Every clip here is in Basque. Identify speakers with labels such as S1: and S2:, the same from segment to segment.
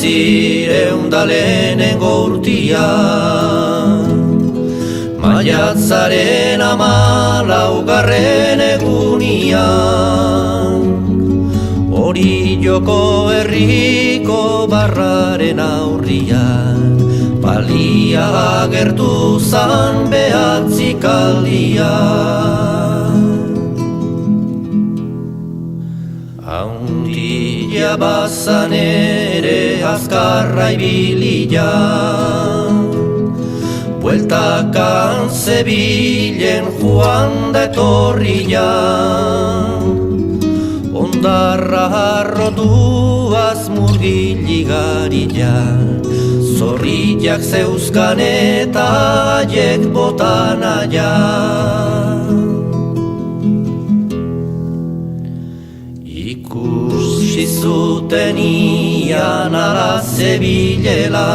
S1: 1900 urtian, maiatzaren 14. egunian, Orioko herriko barraren aurrian, balia agertu zan behatzikaldian. Haundia bazan ere azkarra ibilia, bueltakan zebilen joan da etorria, ondarra harrotuaz murgiligarila, zorriak zeuzkan eta haiek botanaia. Ikusi zuten ian ara zebilela,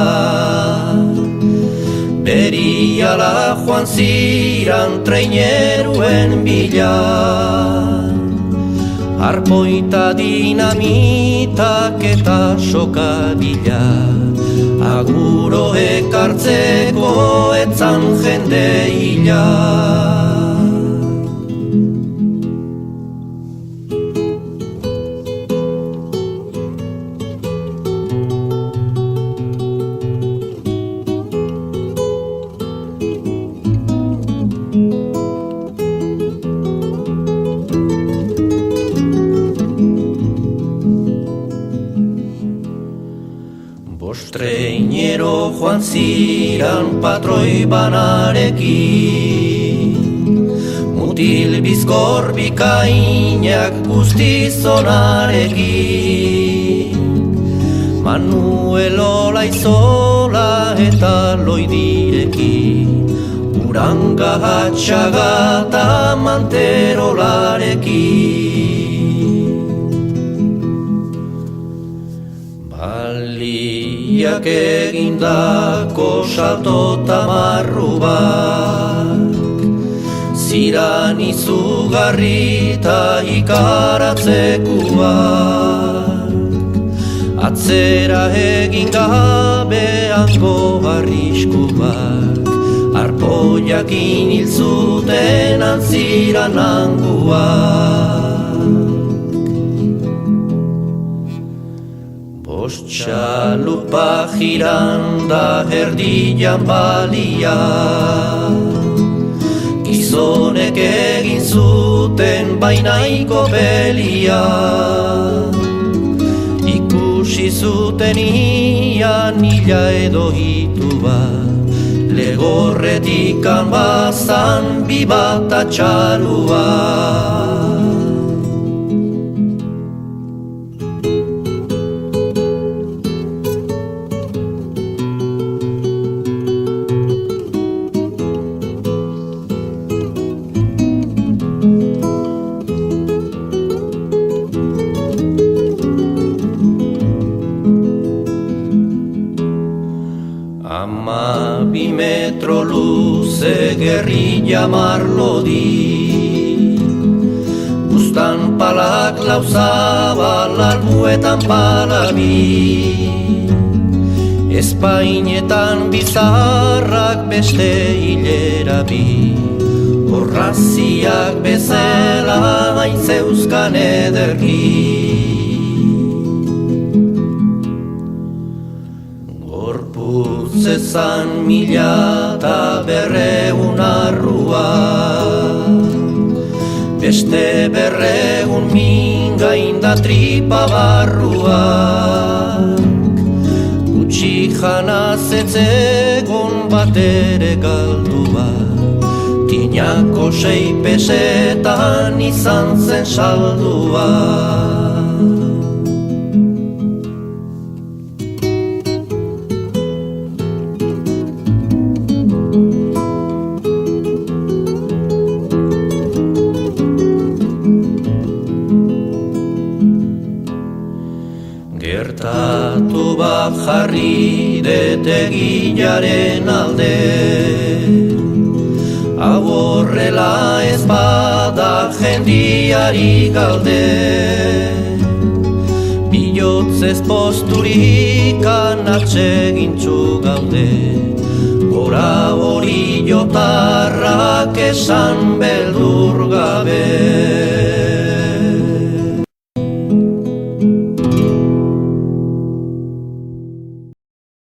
S1: beriala joan ziran treineruen bila, arpoita dinamitak eta sokabila, aguro ekartzeko etzan jende hila. Treinero joan ziran patroi banarekin, mutil bizkor bikainak guztizonarekin, Manuel Olaizola eta Loidirekin, Uranga Hatxaga eta Manterolarekin. Baliak egindako salto tamarrubak, ziran izugarri eta ikaratzekuak, atzera egin gabeango arriskuak, arpoiakin hil zuten antziran hanguak. Txalupa jiran da erdian balia, gizonek egin zuten bainaiko belia, ikusi zuten ian hila edo hitua, legorretikan bazan bibata txalua. Bi metro luze gerrilla marlodi, bustan palak lauzabal albuetan palabi, espainetan bizarrak beste hilera bi, horraziak bezala hain zeuzkan ederki. Zezan 1.000 arrua, beste 200 mingainda tripa barruak, gutxi janaz etzegon bat ere galdua, tinako 6 pesetan izan zen saldua. Gertatu bat jarri detegilaren alde, hau horrela ez bada jendiari galde, bihotze ez posturik atsegintzu gaude. Gora hori jotarrak esan beldur gabe.